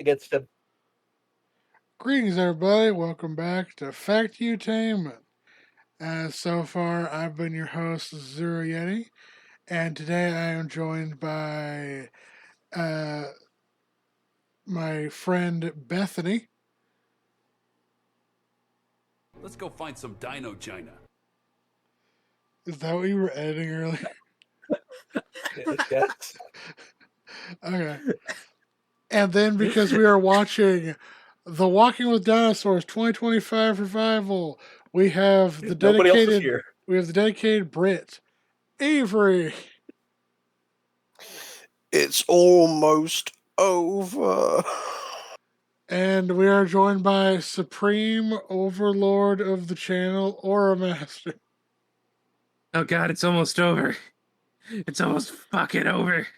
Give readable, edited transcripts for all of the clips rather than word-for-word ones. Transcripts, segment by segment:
against him. Greetings, everybody. Welcome back to Factutainment. So far, I've been your host, Zero Yeti, and today I am joined by uh, my friend Bethany. Let's go find some dino China. Is that what you were editing earlier? Yes. Okay. And then because we are watching The Walking with Dinosaurs 2025 revival, we have the Nobody else is dedicated here. Brit, Avery. It's almost over. And we are joined by Supreme Overlord of the channel, Aura Master. Oh god, it's almost over. It's almost fucking over.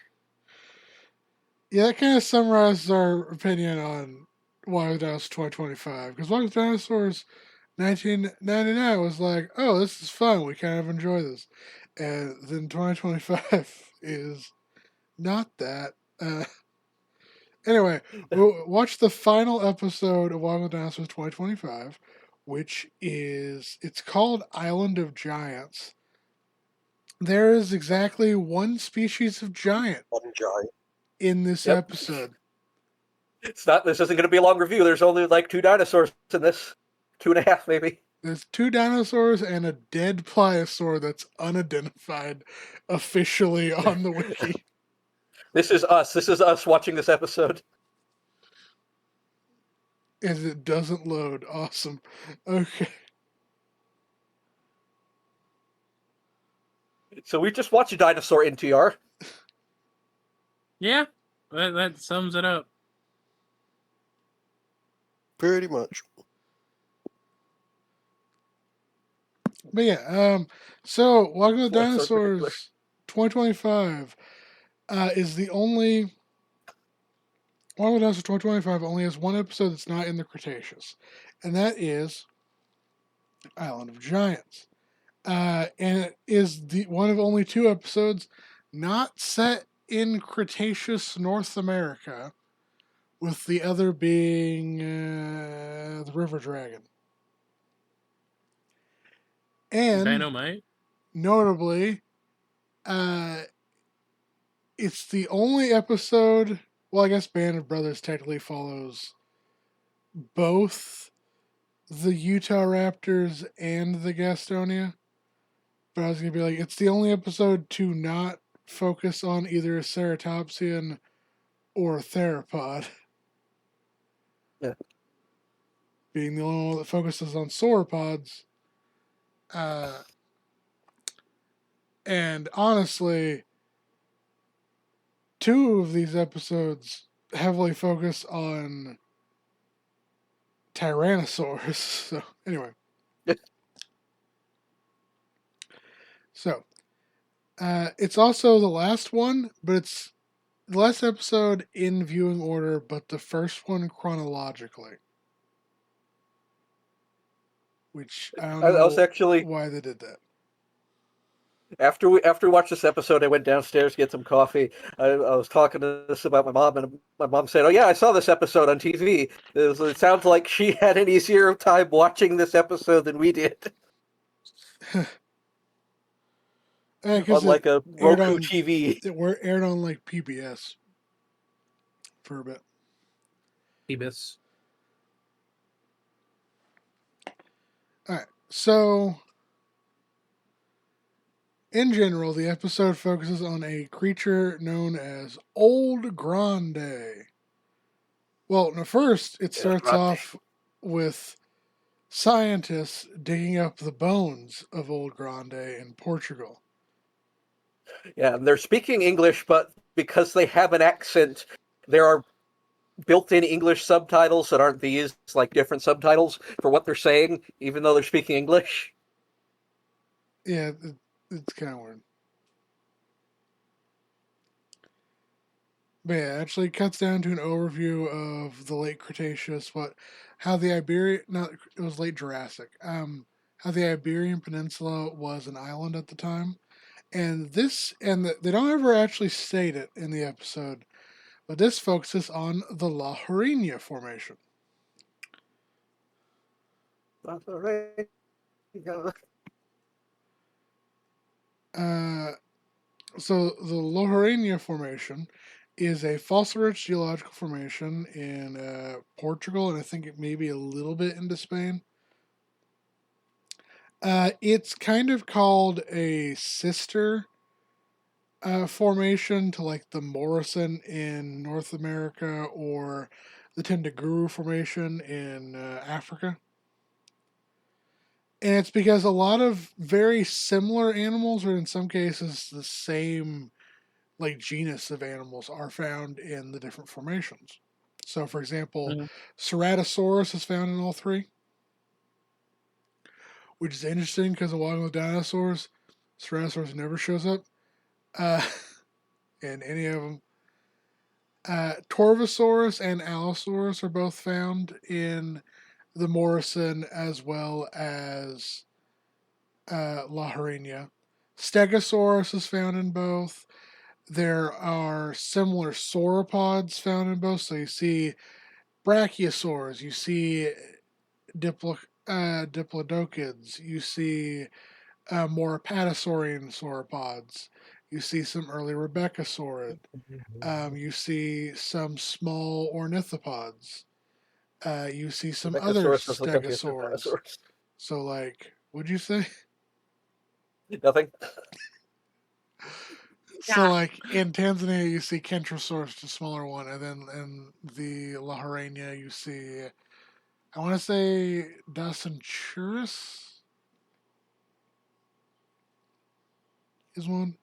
Yeah, that kind of summarizes our opinion on Wild Dinosaurs 2025. Because Wild Dinosaurs 1999 was like, oh, this is fun. We kind of enjoy this. And then 2025 is not that. Anyway, we'll watch the final episode of Wild Dinosaurs 2025, which it's called Island of Giants. There is exactly one species of giant One giant. in this Yep. episode. This isn't going to be a long review. There's only like 2 dinosaurs in this. 2.5, maybe. There's 2 dinosaurs and a dead pliosaur that's unidentified officially on the wiki. This is us. This is us watching this episode. And it doesn't load. Awesome. Okay. So we just watched a dinosaur NTR. Yeah, that sums it up. Pretty much. But yeah, so Walking with Well, that's so particular. Dinosaurs 2025 is the only Walking with Dinosaurs 2025 only has one episode that's not in the Cretaceous, and that is Island of Giants. And it is the one of only 2 episodes not set in Cretaceous North America, with the other being the River Dragon. And Dynamite. notably, it's the only episode. Well, I guess Band of Brothers technically follows both the Utah Raptors and the Gastonia. But I was going to be like, it's the only episode to not focus on either a ceratopsian or a theropod. Yeah. Being the only one that focuses on sauropods. And honestly, 2 of these episodes heavily focus on Tyrannosaurus. So, anyway. So, it's also the last one, but it's the last episode in viewing order, but the first one chronologically. Which I don't know I was actually why they did that. after we watched this episode, I went downstairs to get some coffee. I was talking to this about my mom, and my mom said, "Oh yeah, I saw this episode on TV." It sounds like she had an easier time watching this episode than we did. On like a Roku TV. It aired on like PBS for a bit. Phoebus. Alright, so in general, the episode focuses on a creature known as Old Grande. Well, no, first it starts off with scientists digging up the bones of Old Grande in Portugal. Yeah, they're speaking English, but because they have an accent, there are built-in English subtitles that aren't these, like different subtitles for what they're saying, even though they're speaking English. Yeah, it's kind of weird. But yeah, it actually cuts down to an overview of the late Cretaceous, how the it was late Jurassic, how the Iberian Peninsula was an island at the time. And they don't ever actually state it in the episode, but this focuses on the La Joreña Formation. That's all right. So the La Joreña Formation is a fossil-rich geological formation in Portugal, and I think it may be a little bit into Spain. It's kind of called a sister formation to like the Morrison in North America or the Tendaguru Formation in Africa. And it's because a lot of very similar animals, or in some cases the same like genus of animals, are found in the different formations. So, for example, Ceratosaurus is found in all three, which is interesting because along with dinosaurs, Ceratosaurus never shows up in any of them. Torvosaurus and Allosaurus are both found in the Morrison as well as La Joreña. Stegosaurus is found in both. There are similar sauropods found in both. So you see brachiosaurs, you see diplodocids, you see more apatosaurian sauropods, you see some early rebecasaurid, you see some small ornithopods, you see some other Rebeccasaurus was like a stegosaurs. dinosaurs. So, like, what'd you say? Nothing. So, like in Tanzania, you see Kentrosaurus, the smaller one, and then in the La Joreña, you see, I want to say Dacenturus is one.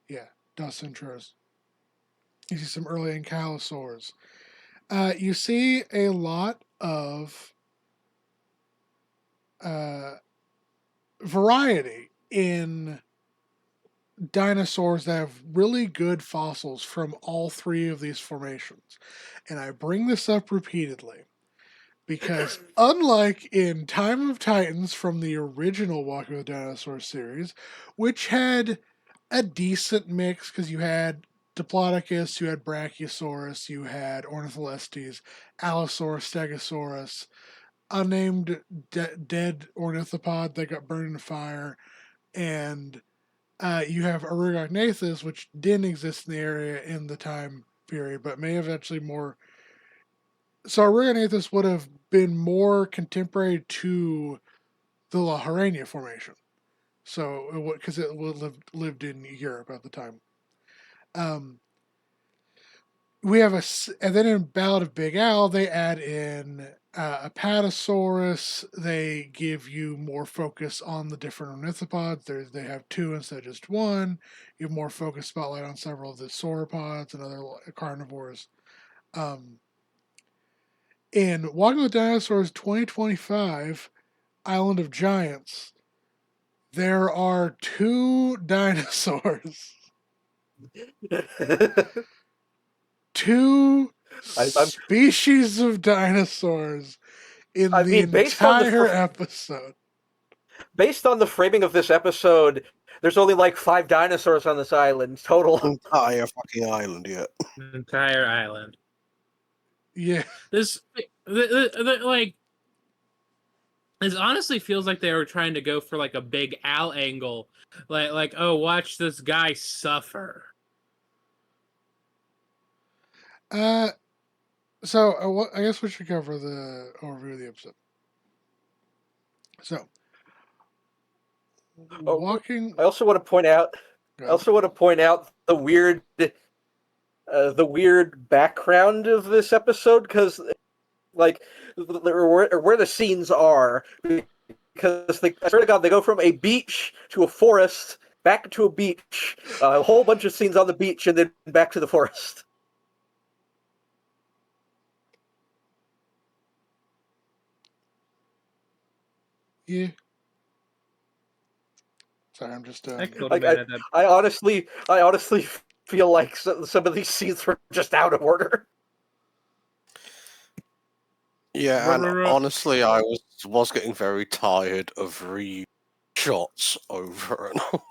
Yeah, Dacenturus. You see some early ankylosaurs. You see a lot of variety in dinosaurs that have really good fossils from all three of these formations. And I bring this up repeatedly because, unlike in Time of Titans from the original Walking with Dinosaurs series, which had a decent mix because you had Diplodocus, you had Brachiosaurus, you had Ornitholestes, Allosaurus, Stegosaurus, unnamed dead ornithopod that got burned in fire, and you have Arugognathus, which didn't exist in the area in the time period, but may have actually more. So Arugognathus would have been more contemporary to the La Joreña Formation. So, because it lived in Europe at the time. We have and then in Ballad of Big Al, they add in Apatosaurus. They give you more focus on the different ornithopods. They have two instead of just one. You have more focus spotlight on several of the sauropods and other carnivores. In Walking with Dinosaurs 2025, Island of Giants, there are two dinosaurs. Two species of dinosaurs in the entire episode. Based on the framing of this episode, there's only like 5 dinosaurs on this island total. Entire fucking island, yeah. Entire island. Yeah. This like this honestly feels like they were trying to go for like a Big Al angle. Like oh, watch this guy suffer. So I guess we should cover the overview of the episode. So, walking. I also want to point out. The weird background of this episode, because like where the scenes are, because I swear to God, they go from a beach to a forest, back to a beach, a whole bunch of scenes on the beach, and then back to the forest. Yeah. Sorry, I'm just. I honestly feel like some of these scenes were just out of order. Yeah, and honestly, I was getting very tired of shots over and over.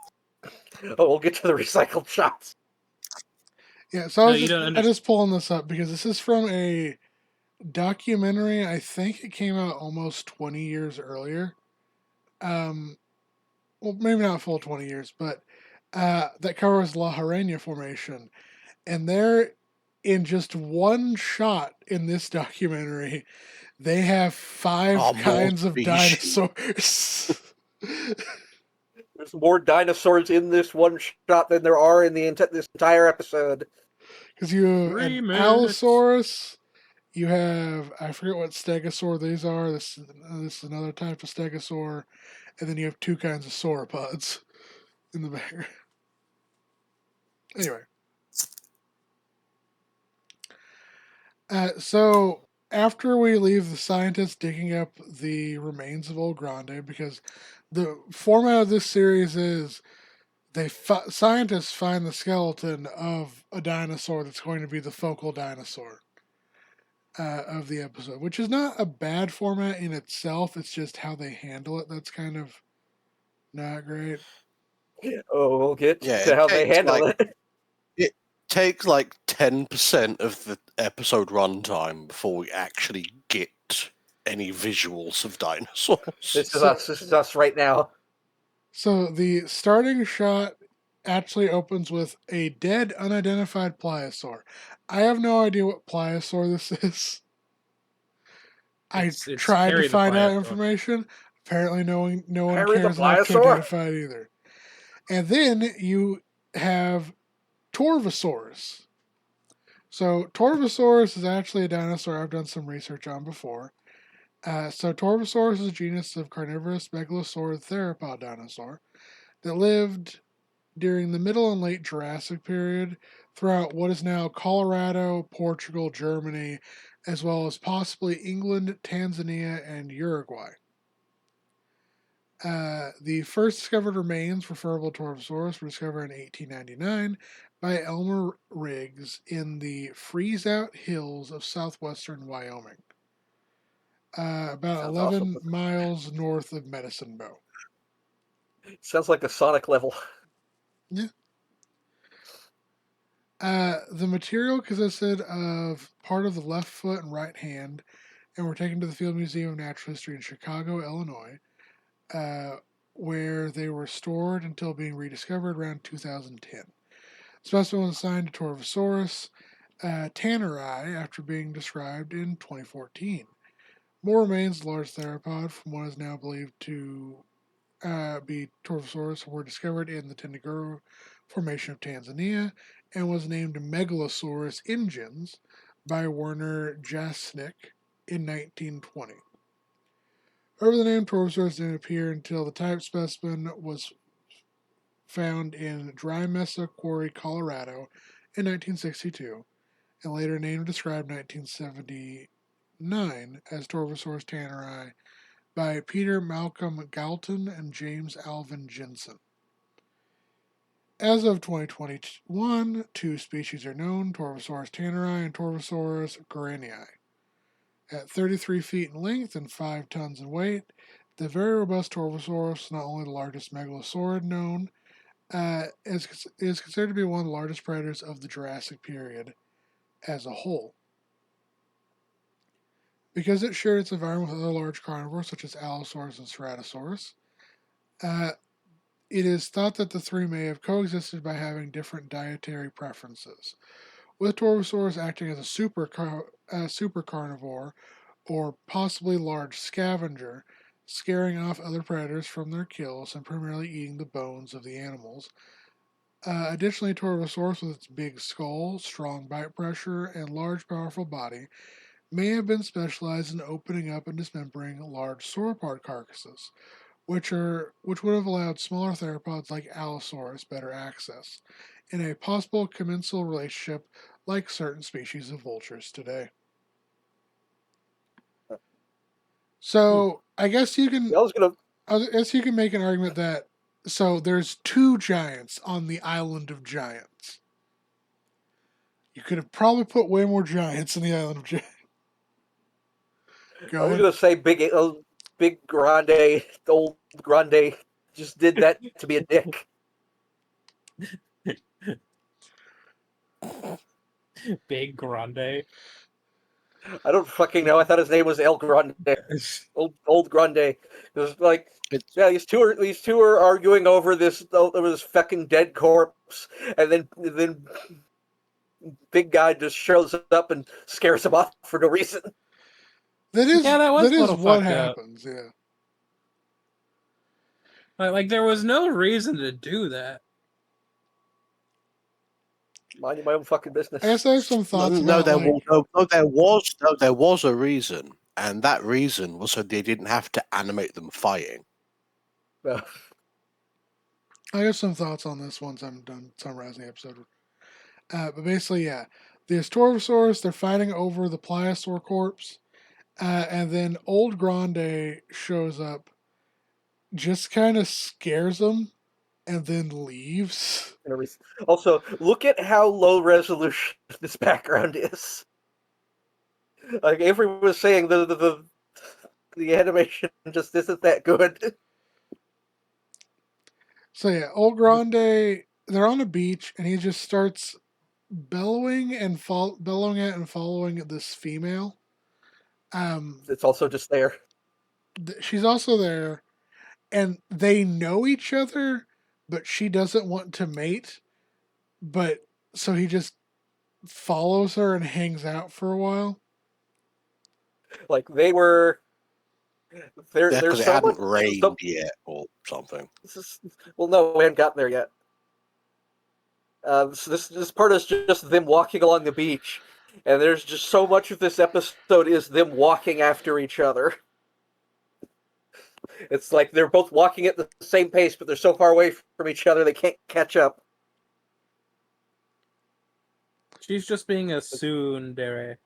Oh, we'll get to the recycled shots. Yeah, so No, you don't I'm understand. just pulling this up because this is from a documentary. I think it came out almost 20 years earlier. Well, maybe not full 20 years, but that covers La Harena Formation. And they're in just one shot in this documentary, they have 5 More kinds of species. dinosaurs. There's more dinosaurs in this one shot than there are in this entire episode. Because you have 3 an minutes. Allosaurus, you have, I forget what stegosaur these are. This is another type of stegosaur. And then you have 2 kinds of sauropods in the background. Anyway. So after we leave the scientists digging up the remains of Old Grande, because the format of this series is scientists find the skeleton of a dinosaur that's going to be the focal dinosaur of the episode, which is not a bad format in itself. It's just how they handle it that's kind of not great. Oh, we'll get Yeah, to it how they takes handle like it. it takes like 10% of the episode runtime before we actually get any visuals of dinosaurs. This is us. This is us right now. So the starting shot actually opens with a dead, unidentified pliosaur. I have no idea what pliosaur this is. It's tried to Harry the find out Pliosaur. information. Apparently, no one Harry the cares enough to Pliosaur? identify it either. And then you have Torvosaurus. So Torvosaurus is actually a dinosaur I've done some research on before. So Torvosaurus is a genus of carnivorous megalosaurid theropod dinosaur that lived during the middle and late Jurassic period throughout what is now Colorado, Portugal, Germany, as well as possibly England, Tanzania, and Uruguay. The first discovered remains referable to Torvosaurus were discovered in 1899 by Elmer Riggs in the Freeze-Out Hills of southwestern Wyoming, about Sounds 11 awesome. miles north of Medicine Bow. Sounds like a Sonic level. Yeah. The material consisted of part of the left foot and right hand, and were taken to the Field Museum of Natural History in Chicago, Illinois, where they were stored until being rediscovered around 2010. The specimen was assigned to Torvosaurus tanneri after being described in 2014. More remains of large theropod from what is now believed to be Torvosaurus were discovered in the Tendaguru Formation of Tanzania and was named Megalosaurus ingens by Werner Jasnick in 1920. However, the name Torvosaurus didn't appear until the type specimen was found in Dry Mesa Quarry, Colorado in 1962, and later named and described in 1979 as Torvosaurus tanneri by Peter Malcolm Galton and James Alvin Jensen. As of 2021, 2 species are known, Torvosaurus tanneri and Torvosaurus guarenii. At 33 feet in length and 5 tons in weight, the very robust Torvosaurus, not only the largest megalosaurid known, is considered to be one of the largest predators of the Jurassic period as a whole. Because it shared its environment with other large carnivores such as Allosaurus and Ceratosaurus, it is thought that the 3 may have coexisted by having different dietary preferences, with Torvosaurus acting as a super carnivore or possibly large scavenger, scaring off other predators from their kills and primarily eating the bones of the animals. Additionally, Torvosaurus, with its big skull, strong bite pressure, and large, powerful body, may have been specialized in opening up and dismembering large sauropod carcasses, which would have allowed smaller theropods like Allosaurus better access, in a possible commensal relationship like certain species of vultures today. So I guess you can make an argument that there's 2 giants on the island of giants. You could have probably put way more giants in the island of giants. I was going to say big Grande, old Grande, just did that to be a dick. Big Grande. I don't fucking know. I thought his name was El Grande. Old Grande. It was like, It's yeah, these two are arguing over this fucking dead corpse, and then big guy just shows up and scares him off for no reason. That is Yeah, that was a little what fucked up. happens. Yeah. Like there was no reason to do that. Minding my own fucking business. I guess I have some thoughts no, about there like, there was a reason, and that reason was so they didn't have to animate them fighting. No. I have some thoughts on this once I'm done summarizing the episode. But basically, yeah, the Astorosaurus, they're fighting over the Pliosaur corpse, and then Old Grande shows up, just kind of scares them, and then leaves. Also, look at how low resolution this background is. Like Avery was saying, the animation just isn't that good. So yeah, Old Grande, they're on a beach, and he just starts bellowing bellowing at and following this female. It's also just there. She's also there, and they know each other, but she doesn't want to mate. But so he just follows her and hangs out for a while. Like they were. Yeah, There's because it so hadn't much. rained yet or something. Well, no, we hadn't gotten there yet. So this part is just them walking along the beach, and there's just so much of this episode is them walking after each other. It's like they're both walking at the same pace, but they're so far away from each other they can't catch up. She's just being a tsundere.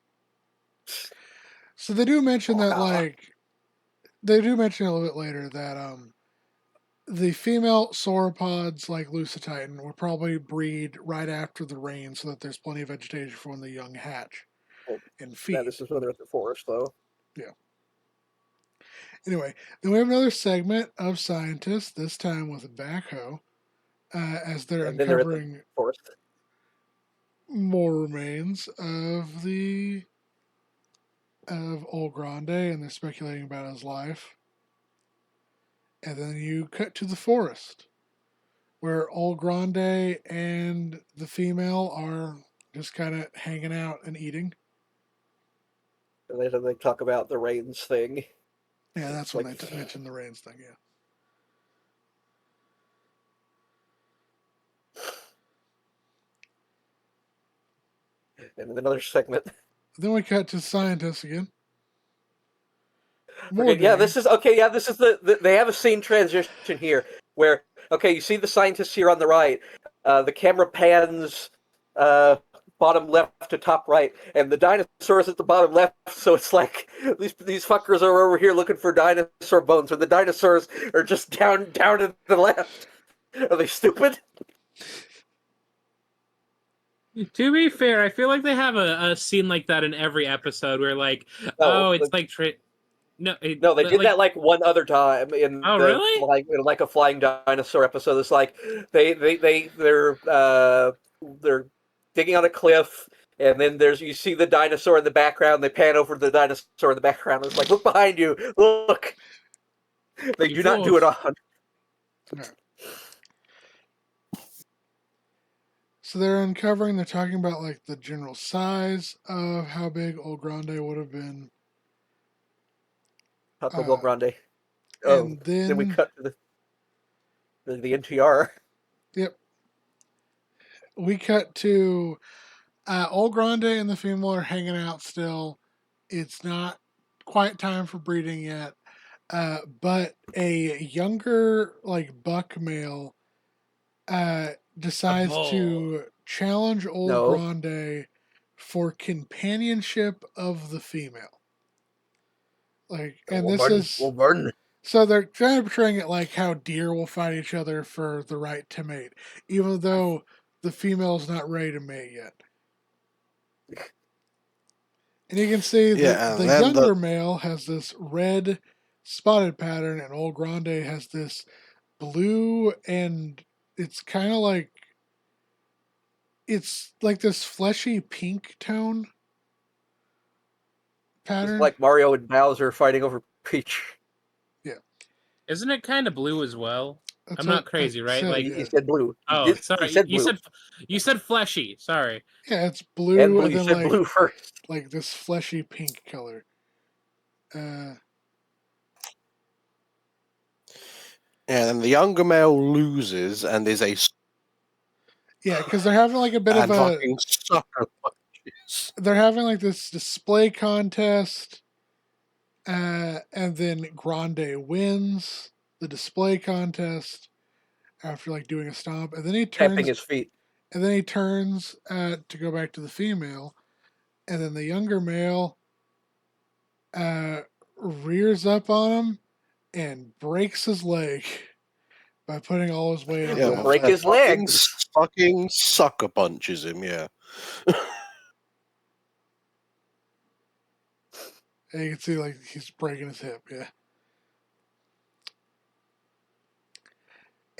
So they do mention that, like, they do mention a little bit later that the female sauropods like Lucititan will probably breed right after the rain, so that there's plenty of vegetation for when the young hatch and feed. Yeah, this is when they're at the forest, though. Yeah. Anyway, then we have another segment of scientists, this time with a backhoe, as they're And then they're at the uncovering forest. more remains of Old Grande, and they're speculating about his life. And then you cut to the forest, where Old Grande and the female are just kind of hanging out and eating. And then they talk about the rains thing. Yeah, that's when they mentioned the rains thing, yeah. And then another segment. Then we cut to scientists again. More Okay, yeah, day. this is okay. Yeah, this is they have a scene transition here where you see the scientists here on the right. The camera pans bottom left to top right, and the dinosaurs at the bottom left. So it's like these fuckers are over here looking for dinosaur bones, and the dinosaurs are just down to the left. Are they stupid? To be fair, I feel like they have a scene like that in every episode where, like, No, it's like no, they did that like one other time in really? like a flying dinosaur episode. It's like they're digging on a cliff, and then you see the dinosaur in the background. They pan over to the dinosaur in the background. It's like, look behind you, look. They do not do it on. No. So they're uncovering. They're talking about like the general size of how big Old Grande would have been. Taco Grande. Oh, And then we cut to the NTR. Yep. We cut to Old Grande and the female are hanging out still. It's not quite time for breeding yet. But a younger, like, buck male decides to challenge Old Grande for companionship of the female. Like, and this is so they're kind of portraying it like how deer will fight each other for the right to mate, even though the female's not ready to mate yet. And you can see that the younger male has this red spotted pattern, and Old Grande has this blue, and it's kind of like it's like this fleshy pink tone It's pattern. like Mario and Bowser fighting over Peach. Isn't it kind of blue as well? That's I'm what not crazy, I right? said, Like, yeah. He said blue. oh, He sorry, said blue. you said fleshy. Sorry. Yeah, it's And blue blue. and You then said blue first. like this fleshy pink color. And the younger male loses and is a Yeah, because they're having like a bit of and a fucking sucker punches. they're having like this display contest, and then Grande wins the display contest after like doing a stomp, and then he Tapping turns his feet. to go back to the female, and then the younger male rears up on him and breaks his leg by putting all his weight on Yeah, the He'll left break leg. his legs. Fucking sucker punches him. Yeah. And you can see like he's breaking his hip, yeah.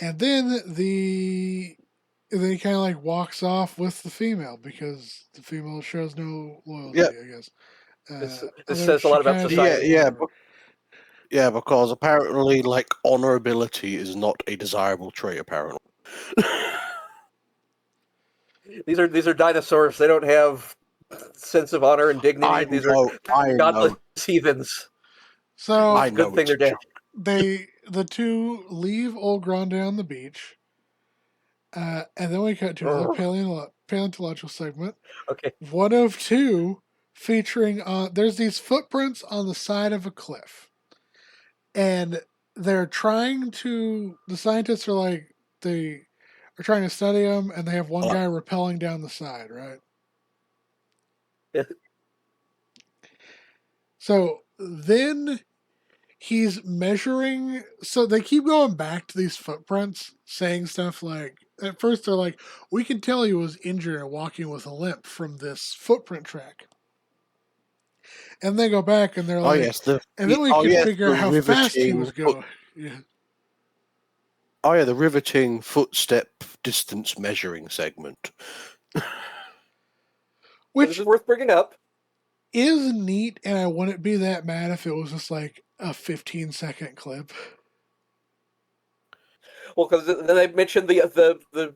And then he kind of like walks off with the female because the female shows no loyalty, Yeah. I guess. This Although says a she lot about kinda society. does, Yeah, whatever. Yeah, because apparently, like, honorability is not a desirable trait. Apparently. These are dinosaurs. They don't have sense of honor and dignity. I These know. are I godless know. heathens. So I know. Good thing It's they're a dead. joke. the two leave Old Grande on the beach, and then we cut to another paleontological segment. Okay. One of two, featuring there's these footprints on the side of a cliff, and they're trying to. The scientists are like they are trying to study them, and they have one guy rappelling down the side, right? So then he's measuring. So they keep going back to these footprints, saying stuff like, at first they're like, we can tell he was injured and walking with a limp from this footprint track. And they go back and they're Oh like, yes, and then we can figure the out how fast he was riveting going. Yeah. Oh yeah, the riveting footstep distance measuring segment. This Which is worth bringing up. is neat, and I wouldn't be that mad if it was just like a 15-second clip. Well, because then they mentioned the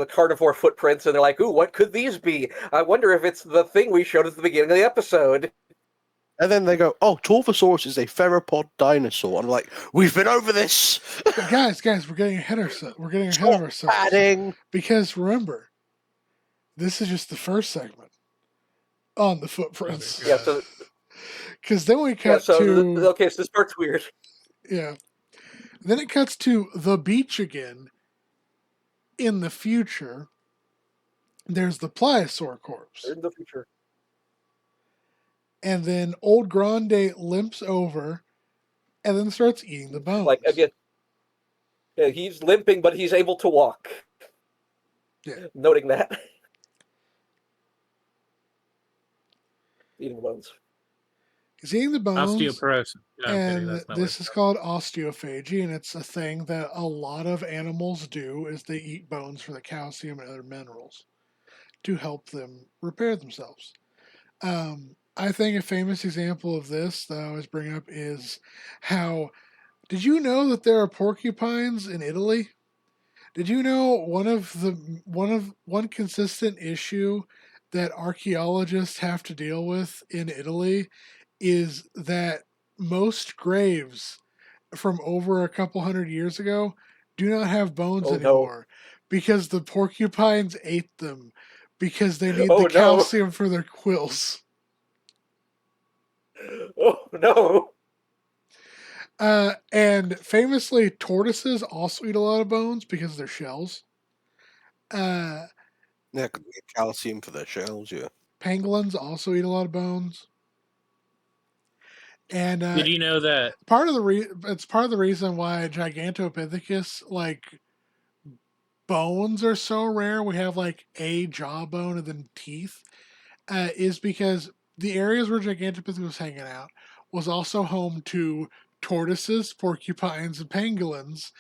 carnivore footprints, and they're like, "Ooh, what could these be? I wonder if it's the thing we showed at the beginning of the episode." And then they go, "Oh, Torvosaurus is a theropod dinosaur." I'm like, "We've been over this." But guys, we're getting ahead of ourselves. Stop padding. Because remember, this is just the first segment on the footprints. Yeah. So Because then we cut to okay. So this part's weird. yeah. Then it cuts to the beach again. In the future, there's the pliosaur corpse, In the future. and then Old Grande limps over, and then starts eating the bones. Like again, yeah, he's limping, but he's able to walk. Yeah. Noting that. Eating the bones. He's eating the bones. Osteoporosis. No, I'm kidding. And That's not this is called osteophagy, and it's a thing that a lot of animals do is they eat bones for the calcium and other minerals to help them repair themselves. I think a famous example of this that I always bring up is how, did you know that there are porcupines in Italy? Did you know one consistent issue that archaeologists have to deal with in Italy is that most graves from over a couple hundred years ago do not have bones Oh, no. anymore because the porcupines ate them because they need Oh, the no. calcium for their quills. Oh no! And famously, tortoises also eat a lot of bones because of their shells. Yeah, 'cause they get calcium for their shells. Yeah. Pangolins also eat a lot of bones. And Did you know that? it's part of the reason why Gigantopithecus bones are so rare. We have like a jawbone and then teeth, is because the areas where Gigantopithecus was hanging out was also home to tortoises, porcupines, and pangolins,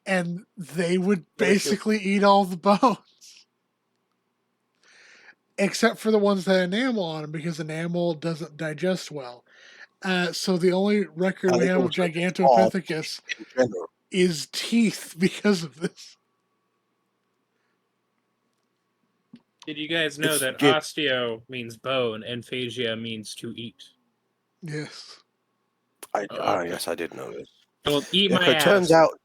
and they would Delicious. basically eat all the bones. Except for the ones that had enamel on them, because enamel doesn't digest well. So the only record And we it's have of also Gigantopithecus in general. is teeth because of this. Did you guys know It's that good. osteo means bone and phagia means to eat? Yes. Yes, I did know this. Well, eat my Okay, ass. turns out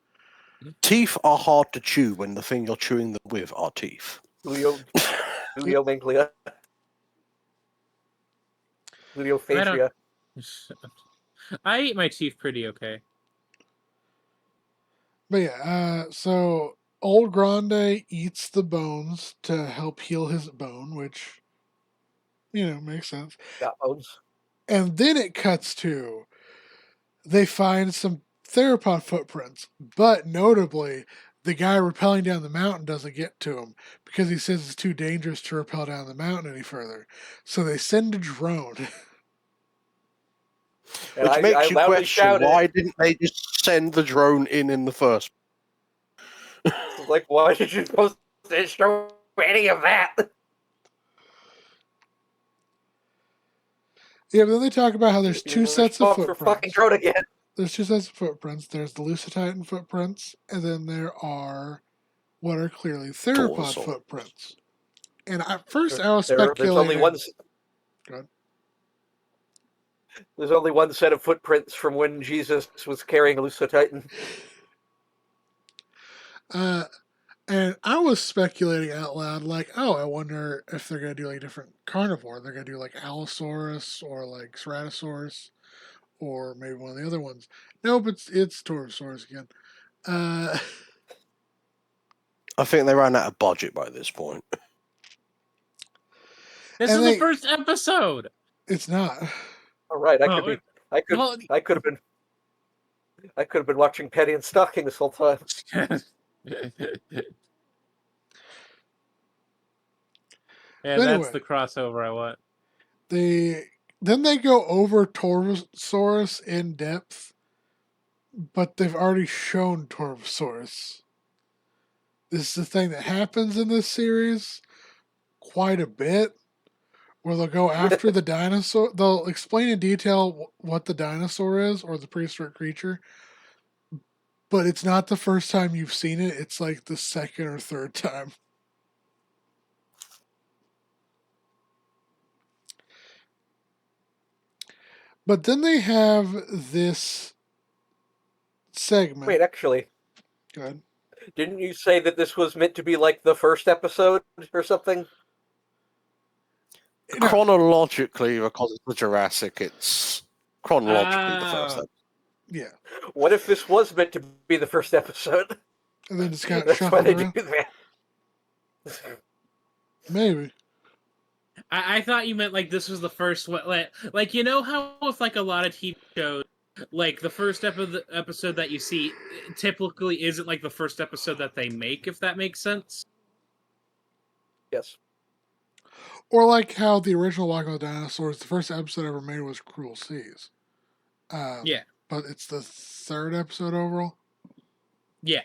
teeth are hard to chew when the thing you're chewing them with are teeth. Gluteomanglia. Gluteophagia. I eat my teeth pretty okay. But yeah, so Old Grande eats the bones to help heal his bone, which, makes sense. Got bones. And then it cuts to they find some theropod footprints, but notably, the guy rappelling down the mountain doesn't get to him because he says it's too dangerous to rappel down the mountain any further. So they send a drone. And Which I makes you loudly question, shouted, why didn't they just send the drone in the first? like, why did you post to show any of that? Yeah, but then they talk about how there's two sets of For fucking footprints. drone again. There's two sets of footprints. There's the Luciditan footprints, and then there are what are clearly theropod Dinosaurs. footprints. And at first I was There's only speculating. one. Go ahead. There's only one set of footprints from when Jesus was carrying a Luciditan. And I was speculating out loud, like, oh, I wonder if they're going to do like different carnivore. They're going to do like Allosaurus or like Ceratosaurus or maybe one of the other ones. Nope, it's Torosaurus again. I think they ran out of budget by this point. This And is they- the first episode. It's not. All right, I Oh, could be. I could. well- I could have been. I could have been watching Penny and Stocking this whole time. Yeah, But that's anyway. the crossover I want. Then they go over Torosaurus in depth, but they've already shown Torosaurus. This is the thing that happens in this series quite a bit, where they'll go after the dinosaur. They'll explain in detail what the dinosaur is or the prehistoric creature, but it's not the first time you've seen it. It's like the second or third time. But then they have this segment. Wait, actually, Go ahead. didn't you say that this was meant to be like the first episode or something? No. Chronologically, because it's the Jurassic, it's chronologically the first episode. Yeah. What if this was meant to be the first episode? And then just got That's why shuffled they around. do that. Maybe. I thought you meant like this was the first one. Like you know how with like a lot of TV shows, like the first episode that you see typically isn't like the first episode that they make, if that makes sense. Yes. Or like how the original Walking with Dinosaurs, the first episode ever made was Cruel Seas. Yeah. But it's the third episode overall. Yeah.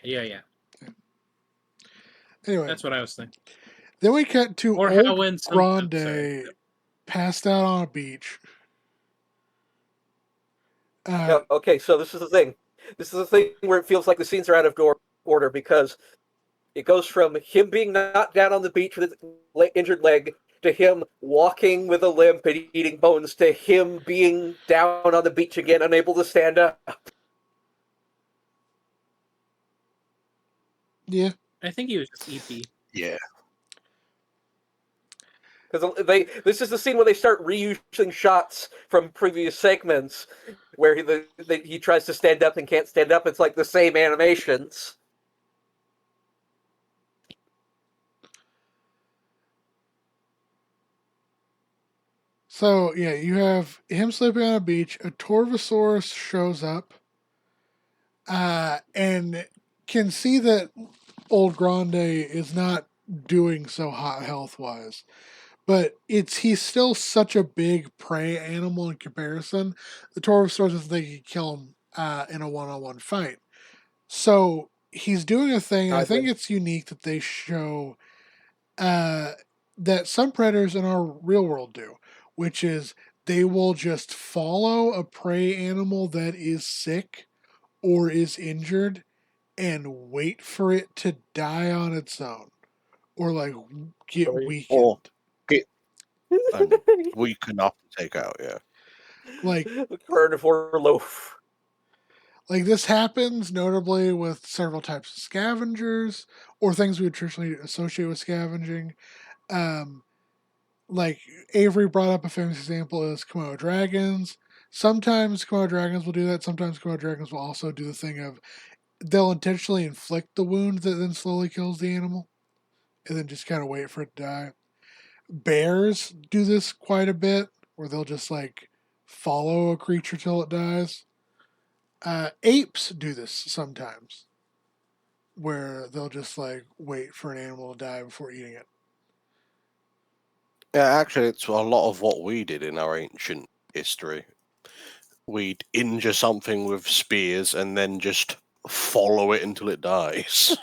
Anyway, That's what I was thinking. then we cut to Or how Old in some Grande episodes. passed out on a beach. Yeah, okay, so this is the thing. This is the thing where it feels like the scenes are out of order because it goes from him being knocked down on the beach with his injured leg to him walking with a limp and eating bones to him being down on the beach again, unable to stand up. Yeah. I think he was just EP. Yeah. Because this is the scene where they start reusing shots from previous segments where he tries to stand up and can't stand up. It's like the same animations. So, yeah, you have him sleeping on a beach. A Torvosaurus shows up and can see that Old Grande is not doing so hot health-wise. But he's still such a big prey animal in comparison. The Torvosaurus doesn't think he can kill him in a one-on-one fight. So he's doing a thing, and I I've think been- it's unique that they show that some predators in our real world do, which is they will just follow a prey animal that is sick or is injured and wait for it to die on its own or like get Sorry. weakened. Or get weak enough to take out, yeah. Like Carnivore loaf. Like this happens notably with several types of scavengers or things we would traditionally associate with scavenging. Um, like Avery brought up a famous example is Komodo dragons. Sometimes Komodo dragons will do that. Sometimes Komodo dragons will also do the thing of they'll intentionally inflict the wound that then slowly kills the animal and then just kind of wait for it to die. Bears do this quite a bit where they'll just like follow a creature till it dies. Apes do this sometimes, where they'll just like wait for an animal to die before eating it. Yeah, actually, it's a lot of what we did in our ancient history. We'd injure something with spears and then just follow it until it dies.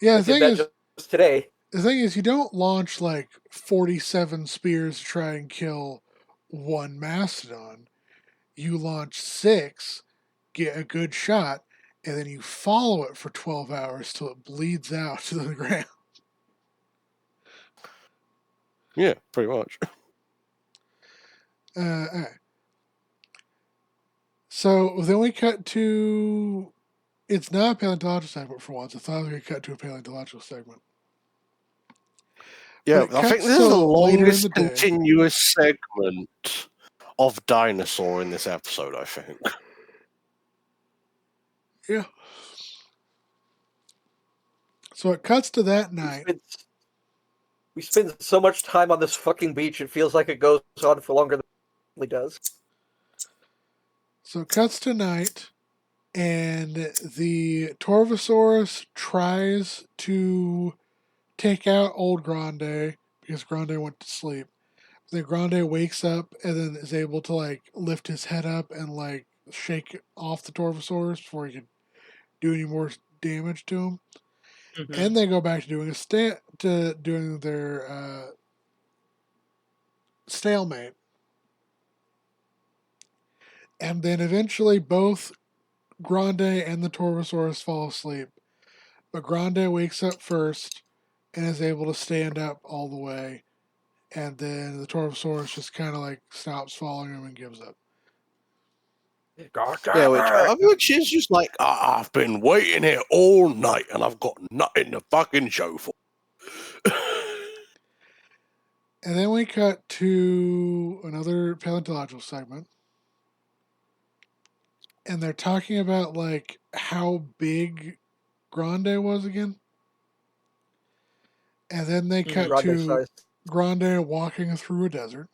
Yeah, I did that just today. the thing is, you don't launch like 47 spears to try and kill one mastodon. You launch 6, get a good shot, and then you follow it for 12 hours till it bleeds out to the ground. Yeah, pretty much. Alright. So then we cut to. It's not a paleontological segment for once. I thought we were going to cut to a paleontological segment. Yeah, But it I think cuts this is the to later in the longest day. continuous segment of dinosaur in this episode, I think. Yeah. So it cuts to that night. We spend so much time on this fucking beach, it feels like it goes on for longer than it really does. So it cuts to night, and the Torvosaurus tries to take out old Grande because Grande went to sleep. Then Grande wakes up and then is able to like lift his head up and like shake off the Torvosaurus before he can do any more damage to him. Mhm. And they go back to doing their stalemate. And then eventually both Grande and the Torvosaurus fall asleep. But Grande wakes up first and is able to stand up all the way. And then the Torvosaurus just kind of like stops following him and gives up. God Yeah, damn it! which is just like, I've been waiting here all night and I've got nothing to fucking show for. And then we cut to another paleontological segment. And they're talking about like how big Grande was again. And then they cut Grande to size. Grande walking through a desert.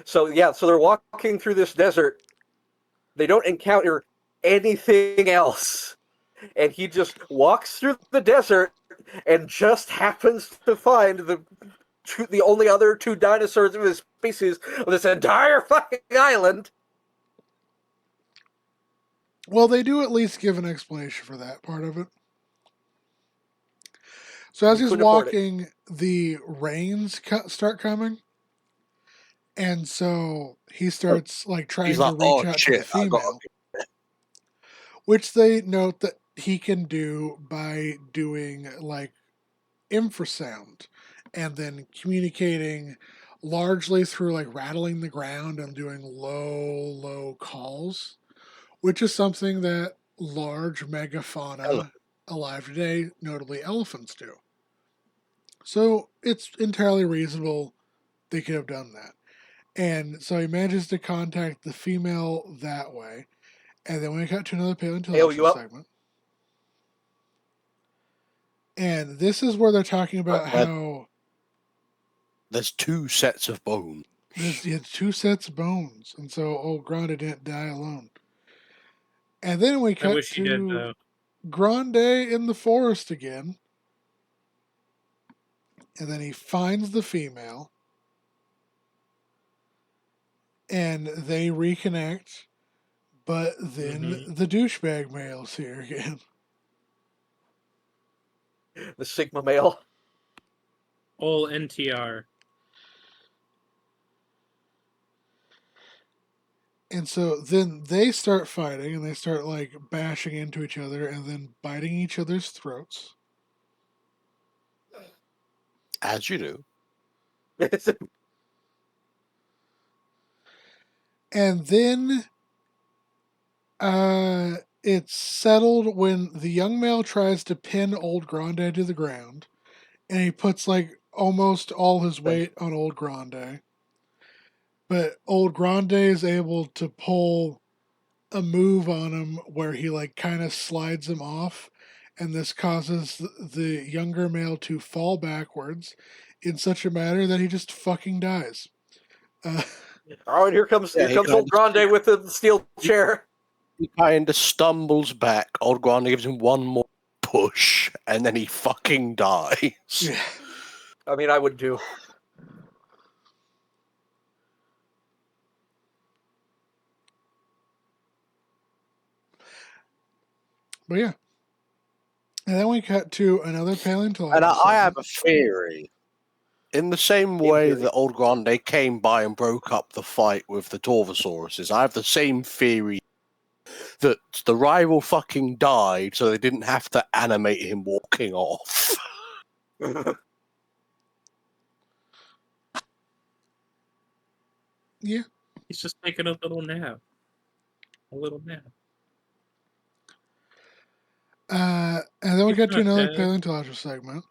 So they're walking through this desert. They don't encounter anything else. And he just walks through the desert and just happens to find the only other 2 dinosaurs of his species on this entire fucking island. Well, they do at least give an explanation for that part of it. So as You he's couldn't afford it. walking, the rains start coming. And so he starts like trying He's to like, reach oh out to shit, the I got female, which they note that he can do by doing like infrasound and then communicating largely through like rattling the ground and doing low calls, which is something that large megafauna alive today, notably elephants, do. So it's entirely reasonable they could have done that. And so he manages to contact the female that way. And then we cut to another Hail you paleontological up. segment. And this is where they're talking about how There's 2 sets of bones. he had 2 sets of bones. And so old Grande didn't die alone. And then we I cut wish he did, to though. Grande in the forest again. And then he finds the female. And they reconnect. But then the douchebag male's here again. The Sigma male. Ol NTR. And so then they start fighting and they start like bashing into each other and then biting each other's throats. As you do. And then it's settled when the young male tries to pin old Grande to the ground, and he puts like almost all his weight on old Grande. But old Grande is able to pull a move on him where he like kind of slides him off, and this causes the younger male to fall backwards in such a manner that he just fucking dies. Oh, and here comes Yeah, old Grande with the steel chair. He kind of stumbles back. Old Grande gives him one more push, and then he fucking dies. Yeah. I mean, I would do. But yeah. And then we cut to another paleontologist. And I have a theory. In the same way that Old Grande came by and broke up the fight with the Torvosauruses, I have the same theory that the rival fucking died so they didn't have to animate him walking off. Yeah. He's just taking a little nap. A little nap. And then we get to another paleontologist segment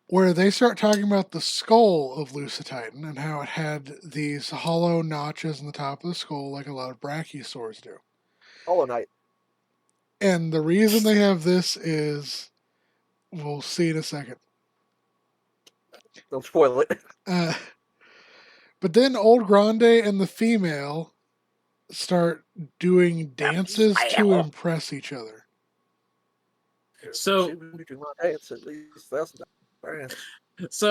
where they start talking about the skull of Luciditan and how it had these hollow notches in the top of the skull like a lot of brachiosaurs do. Hollow Knight. And the reason they have this is, we'll see in a second. Don't spoil it. But then Old Grande and the female start doing dances to impress each other. So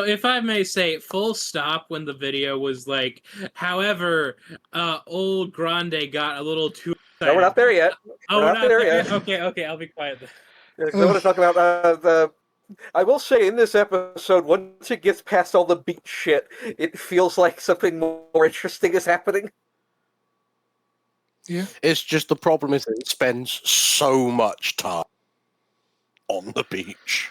if I may say, full stop when the video was like, however, Old Grande got a little too excited. No, we're not there yet. Oh, we're not there yet. Okay, I'll be quiet then. I want to talk about the. I will say in this episode, once it gets past all the beat shit, it feels like something more interesting is happening. Yeah. It's just the problem is that it spends so much time on the beach.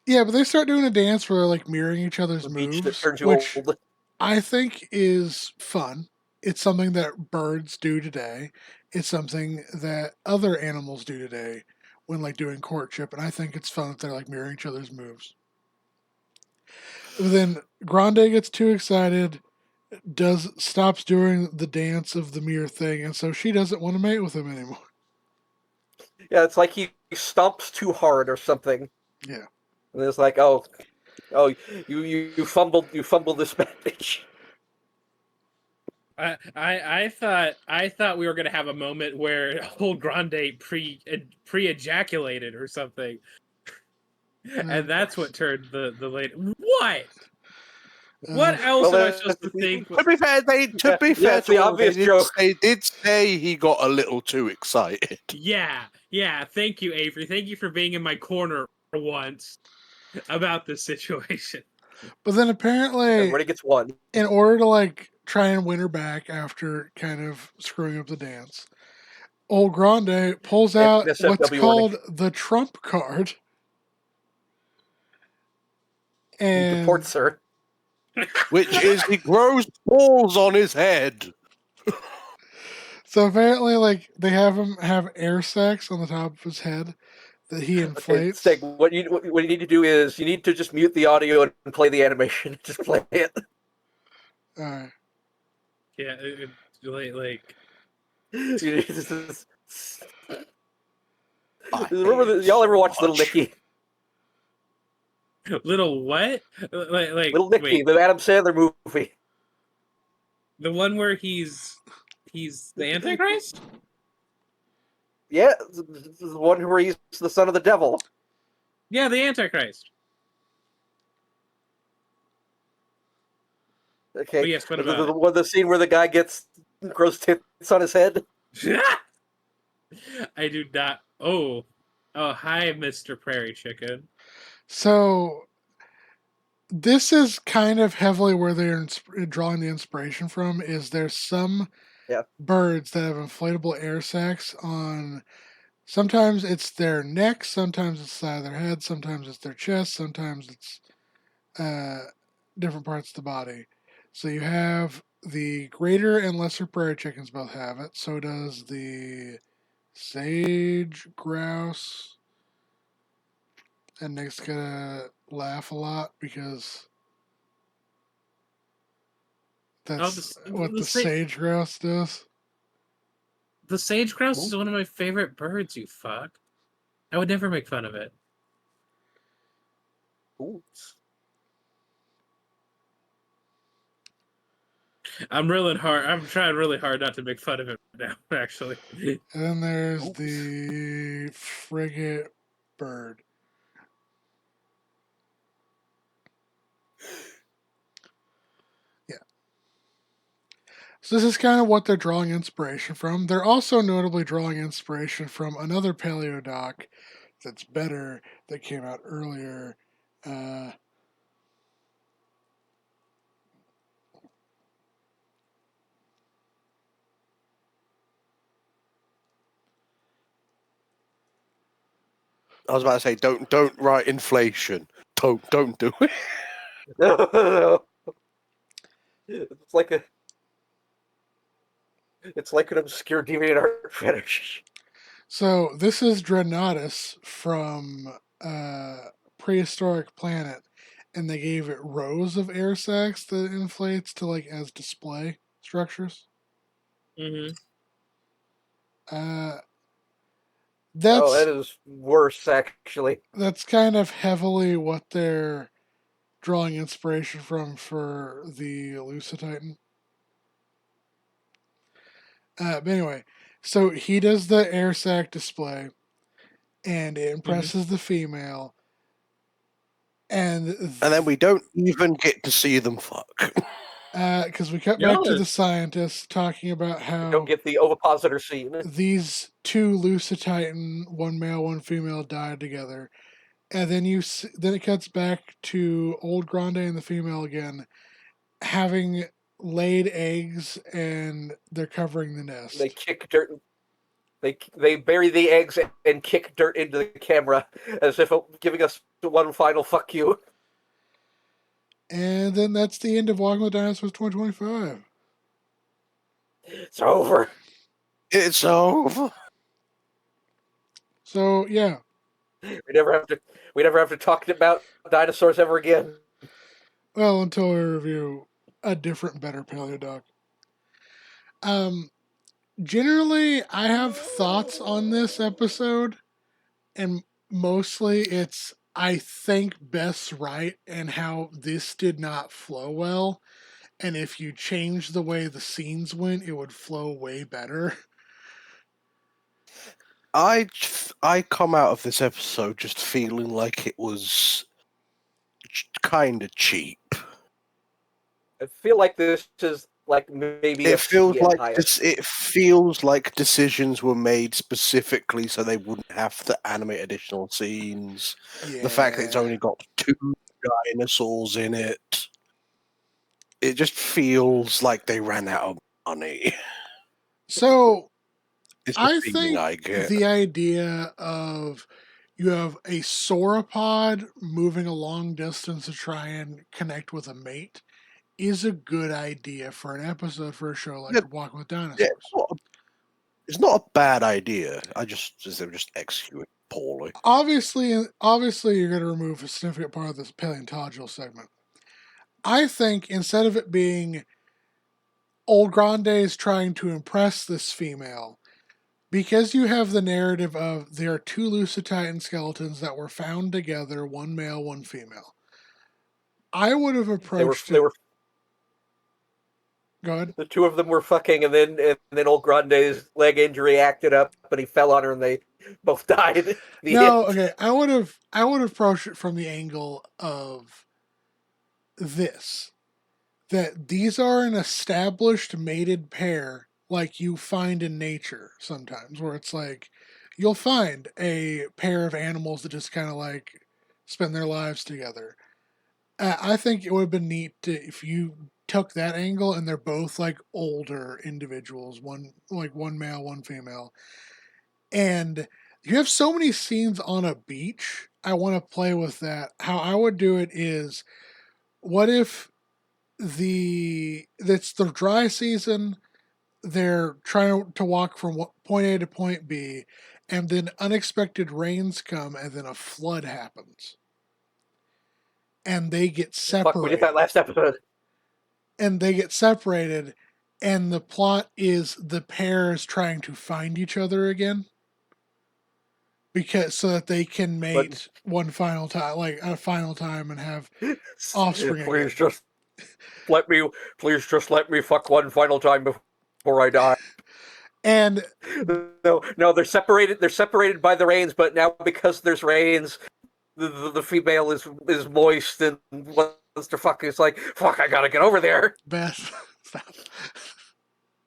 Yeah, but they start doing a dance where they're like mirroring each other's The moves, beach that turns you which old. I think is fun. It's something that birds do today. It's something that other animals do today when like doing courtship, and I think it's fun that they're like mirroring each other's moves. But then Grande gets too excited, stops doing the dance of the mirror thing, and so she doesn't want to mate with him anymore. Yeah, it's like he stomps too hard or something. Yeah. And it's like, oh, you fumbled this bitch. I thought we were gonna have a moment where Old Grande pre-ejaculated or something, and that's what turned the late. What? What else am I supposed to think? To be fair, it's the obvious joke. They did say he got a little too excited. Yeah. Thank you, Avery. Thank you for being in my corner for once about this situation. But then apparently, everybody gets one. In order to like try and win her back after kind of screwing up the dance, Old Grande pulls out what's called the trump card and deports her. Which is he grows balls on his head. So apparently, like they have him have air sacs on the top of his head that he inflates. Okay, what you need to do is you need to just mute the audio and play the animation. Just play it. All right. Yeah, like. Remember, y'all ever watch Little Nicky? Little what? Like Little Nicky, the Adam Sandler movie. The one where he's the Antichrist? Yeah, the one where he's the son of the devil. Yeah, the Antichrist. Okay. Yes, what about the scene where the guy grows tits on his head? I do not. Oh, hi, Mr. Prairie Chicken. So this is kind of heavily where they're drawing the inspiration from. Is there's some Yeah. birds that have inflatable air sacs on. Sometimes it's their neck, sometimes it's the side of their head, sometimes it's their chest, sometimes it's different parts of the body. So you have the greater and lesser prairie chickens both have it. So does the sage grouse. And Nick's gonna laugh a lot because that's what the sage grouse does. The sage grouse is Ooh. one of my favorite birds, you fuck. I would never make fun of it. Ooh. I'm trying really hard not to make fun of it now, actually. And then there's Oops. the frigate bird. Yeah. So this is kind of what they're drawing inspiration from. They're also notably drawing inspiration from another paleo doc that's better that came out earlier. I was about to say, don't write inflation. Don't do it. No. It's like an obscure deviant art fetish. So this is Dreadnoughtus from Prehistoric Planet, and they gave it rows of air sacs that inflates to like as display structures. Mm-hmm. Oh, that That's is worse, actually. that's kind of heavily what they're drawing inspiration from for the Lucititan. But anyway, so he does the air sac display, and it impresses the female. And then we don't even get to see them fuck. because we cut back to the scientists talking about how Don't get the ovipositor scene. these two Lucititan, one male, one female, died together, and then then it cuts back to Old Grande and the female again, having laid eggs, and they're covering the nest. They kick dirt. They bury the eggs and kick dirt into the camera as if giving us one final fuck you. And then that's the end of Walking with Dinosaurs 2025. It's over. It's over. So yeah, We never have to talk about dinosaurs ever again. well, until we review a different, better paleodoc. Generally, I have thoughts on this episode, and mostly it's I think Beth's right and how this did not flow well. And if you change the way the scenes went, it would flow way better. I come out of this episode just feeling like it was kind of cheap. I feel like this is like maybe It feels like highest. it feels like decisions were made specifically so they wouldn't have to animate additional scenes. Yeah. The fact that it's only got 2 dinosaurs in it, it just feels like they ran out of money. So It's the I feeling think I get. the idea of you have a sauropod moving a long distance to try and connect with a mate is a good idea for an episode for a show like Yeah. Walking with Dinosaurs. Yeah, it's not a bad idea. They were just executed poorly. Obviously, you're going to remove a significant part of this paleontological segment. I think instead of it being Old Grande's trying to impress this female, because you have the narrative of there are two Lucititan skeletons that were found together, one male, one female. I would have approached They were Go ahead. the two of them were fucking, and then old Grande's leg injury acted up, and he fell on her, and they both died. Okay. I would have approached it from the angle of this: that these are an established mated pair like you find in nature sometimes, where it's like you'll find a pair of animals that just kind of like spend their lives together. I think it would have been neat if you took that angle and they're both like older individuals, one male, one female, and you have so many scenes on a beach. I want to play with that. How I would do it is, what if it's the dry season, they're trying to walk from point A to point B, and then unexpected rains come, and then a flood happens, and they get Fuck, we did separated. that last episode. And they get separated, and the plot is the pairs trying to find each other again, because so that they can mate one final time, like a final time, and have offspring again. Please just let me fuck one final time before I die. And no, they're separated. They're separated by the rains, but now because there's rains, the female is moist, and wants to fuck. It's like, fuck, I gotta get over there. Beth, stop.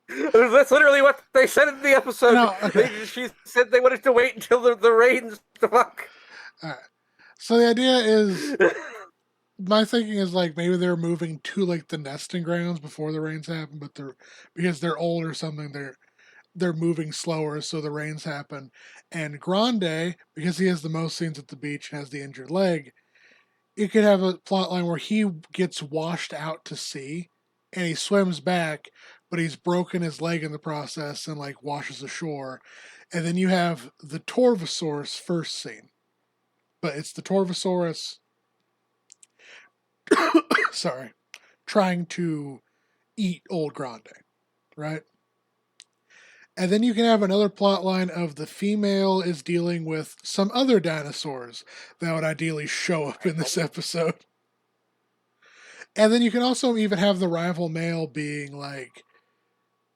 That's literally what they said in the episode. No, okay. She said they wanted to wait until the rains to fuck. All right. So the idea is, my thinking is like maybe they're moving to like the nesting grounds before the rains happen, but because they're old or something, they're moving slower, so the rains happen. And Grande, because he has the most scenes at the beach and has the injured leg, you could have a plot line where he gets washed out to sea and he swims back, but he's broken his leg in the process and like washes ashore. And then you have the Torvosaurus first scene. But it's the Torvosaurus sorry, trying to eat old Grande, right? And then you can have another plot line of the female is dealing with some other dinosaurs that would ideally show up in this episode. And then you can also even have the rival male being like,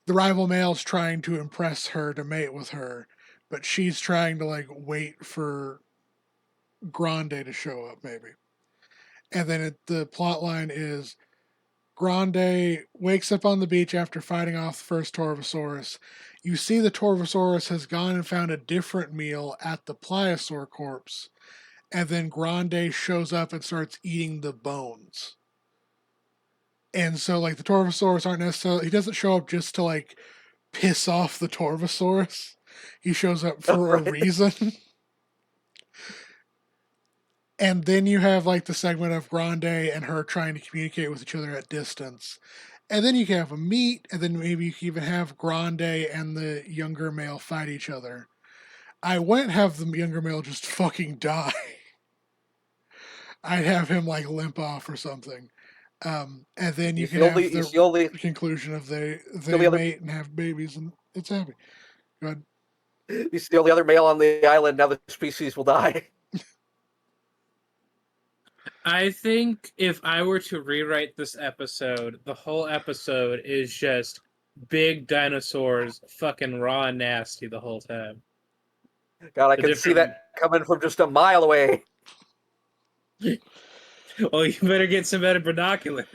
the rival male's trying to impress her to mate with her, but she's trying to like wait for Grande to show up, maybe. And then the plot line is Grande wakes up on the beach after fighting off the first Torvosaurus. You see the Torvosaurus has gone and found a different meal at the Pliosaur corpse. And then Grande shows up and starts eating the bones. And so, like, the Torvosaurus aren't necessarily... He doesn't show up just to, like, piss off the Torvosaurus. He shows up for a reason. And then you have, like, the segment of Grande and her trying to communicate with each other at distance. And then you can have a meet, and then maybe you can even have Grande and the younger male fight each other. I wouldn't have the younger male just fucking die. I'd have him, like, limp off or something. And then you can have the conclusion of they mate and have babies, and it's happy. Go ahead. He's the only other male on the island. Now the species will die. I think if I were to rewrite this episode, the whole episode is just big dinosaurs fucking raw and nasty the whole time. God, I can see that coming from just a mile away. Well, you better get some better binoculars.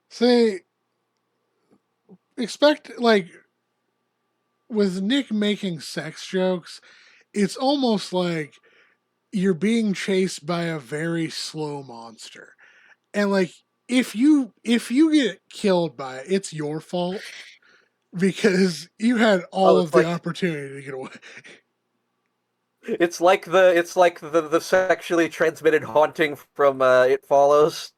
See, expect, like, with Nick making sex jokes, it's almost like you're being chased by a very slow monster. And, like, if you get killed by it, it's your fault. Because you had all of the opportunity to get away. It's like the sexually transmitted haunting from It Follows.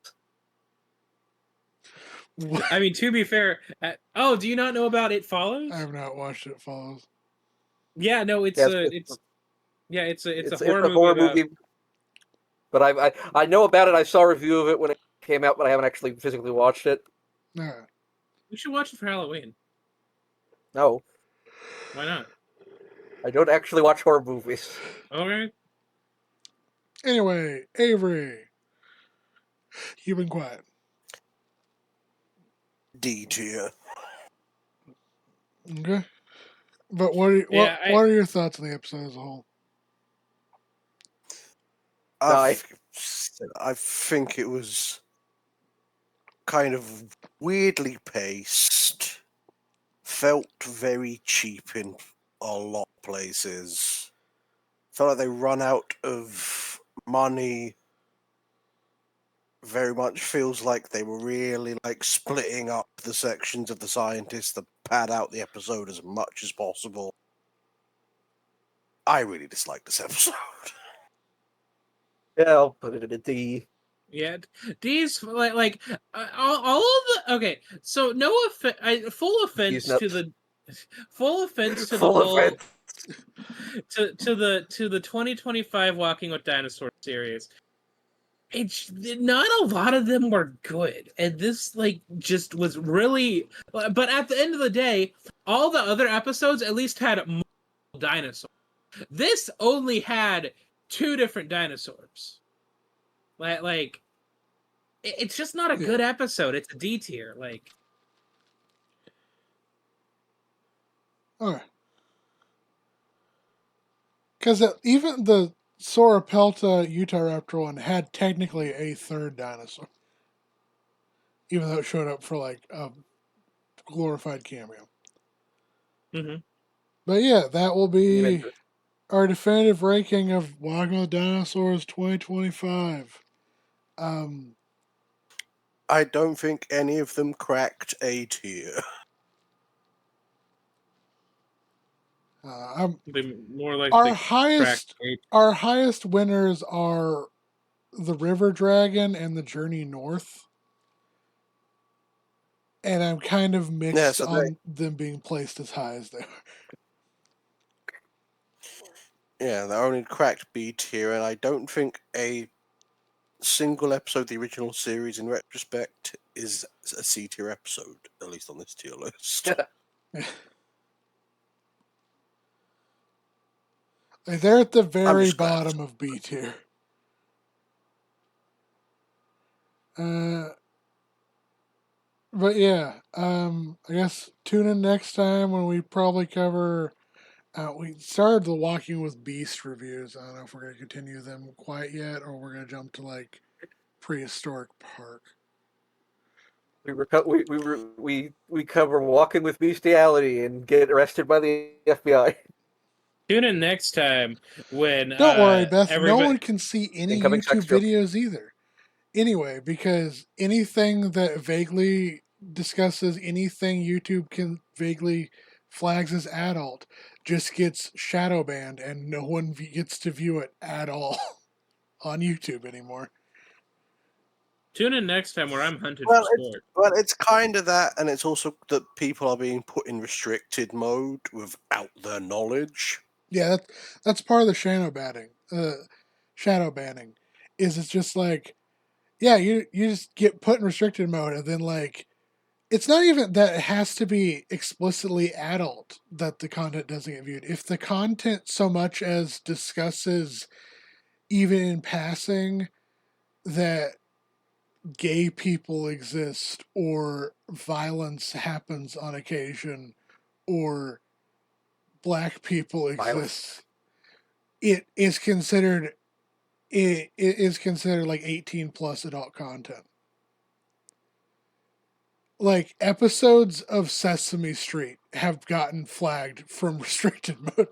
I mean, to be fair, do you not know about It Follows? I have not watched It Follows. Yeah, no, it's a horror movie. But I know about it. I saw a review of it when it came out, but I haven't actually physically watched it. No. We should watch it for Halloween. No. Why not? I don't actually watch horror movies. Okay. Anyway, Avery, you've been quiet. D tier. Okay. But what are your thoughts on the episode as a whole? I think it was kind of weirdly paced, felt very cheap in a lot of places. Felt like they run out of money. Very much feels like they were really like splitting up the sections of the scientists to pad out the episode as much as possible. I really disliked this episode. Yeah, I'll put it in a D. Yeah, D's all of the okay. So no full offense nuts. to the full offense to the Full whole offense. to the 2025 Walking with Dinosaurs series. It's not a lot of them were good, and this like just was really. But at the end of the day, all the other episodes at least had multiple dinosaurs. This only had 2 different dinosaurs. Like it's just not a good episode. It's a D tier. Like, Okay. Because even the Sauropelta Utahraptor one had technically a third dinosaur. Even though it showed up for like a glorified cameo. mhm. But yeah, that will be Amen. our definitive ranking of Walking with Dinosaurs 2025. I don't think any of them cracked A tier. More like our the highest crack- our highest winners are the River Dragon and the Journey North. And I'm kind of mixed so on them being placed as high as they are. Yeah, they only cracked B tier, and I don't think a single episode of the original series, in retrospect, is a C tier episode, at least on this tier list. Like, they're at the very just glad. bottom of B tier. But yeah, I guess tune in next time when we probably cover. We started the Walking with Beast reviews. I don't know if we're going to continue them quite yet, or we're going to jump to like Prehistoric Park. We cover Walking with Bestiality and get arrested by the FBI. Tune in next time when Don't worry, Beth. No everybody- one can see any Incoming sex YouTube joke. videos either. Anyway, because anything that vaguely discusses anything YouTube can vaguely flags as adult just gets shadow banned, and no one gets to view it at all on YouTube anymore. Tune in next time where I'm hunted Well, for sport. it's kind of that, and it's also that people are being put in restricted mode without their knowledge. Yeah, that's part of the shadow banning. It's just like, yeah, you just get put in restricted mode, and then like, it's not even that it has to be explicitly adult that the content doesn't get viewed. If the content so much as discusses, even in passing, that gay people exist or violence happens on occasion or black people exist, it is considered like 18 plus adult content. Like, episodes of Sesame Street have gotten flagged from restricted mode.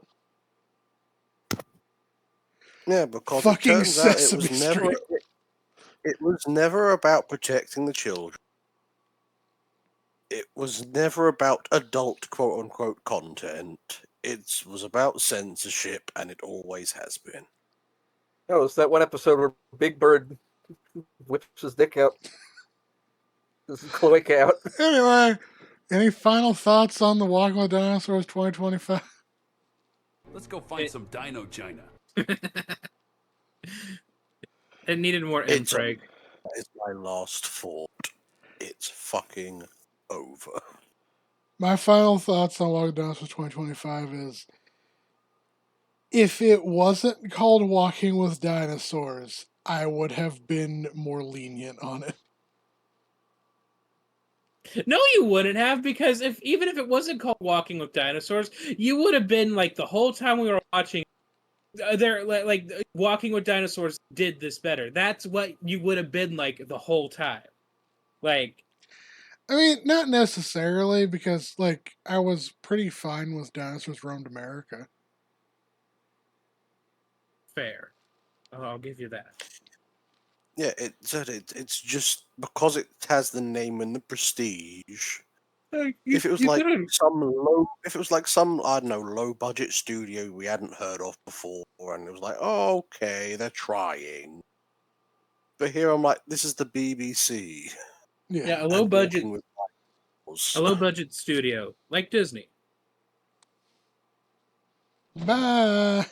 Yeah, because Fucking it turns out Sesame Street. it was never about protecting the children. It was never about adult quote-unquote content. It was about censorship, and it always has been. Oh, it's that one episode where Big Bird whips his dick out. His cloaca out. Anyway, any final thoughts on the Walking with Dinosaurs 2025? Let's go find some dino China. It needed more It's impreg. That is my last thought. It's fucking over. My final thoughts on Walking with Dinosaurs 2025 is, if it wasn't called Walking with Dinosaurs, I would have been more lenient on it. No, you wouldn't have, because even if it wasn't called Walking with Dinosaurs, you would have been like the whole time we were watching. They're like Walking with Dinosaurs did this better. That's what you would have been like the whole time. Like, I mean, not necessarily, because like I was pretty fine with Dinosaurs Roamed America. Fair. I'll give you that. Yeah, it's just because it has the name and the prestige. If it was like some I don't know low budget studio we hadn't heard of before, and it was like, oh, okay, they're trying. But here I'm like, this is the BBC. Yeah, Yeah. a low and budget, walking with rivals. a low budget studio like Disney. Bye.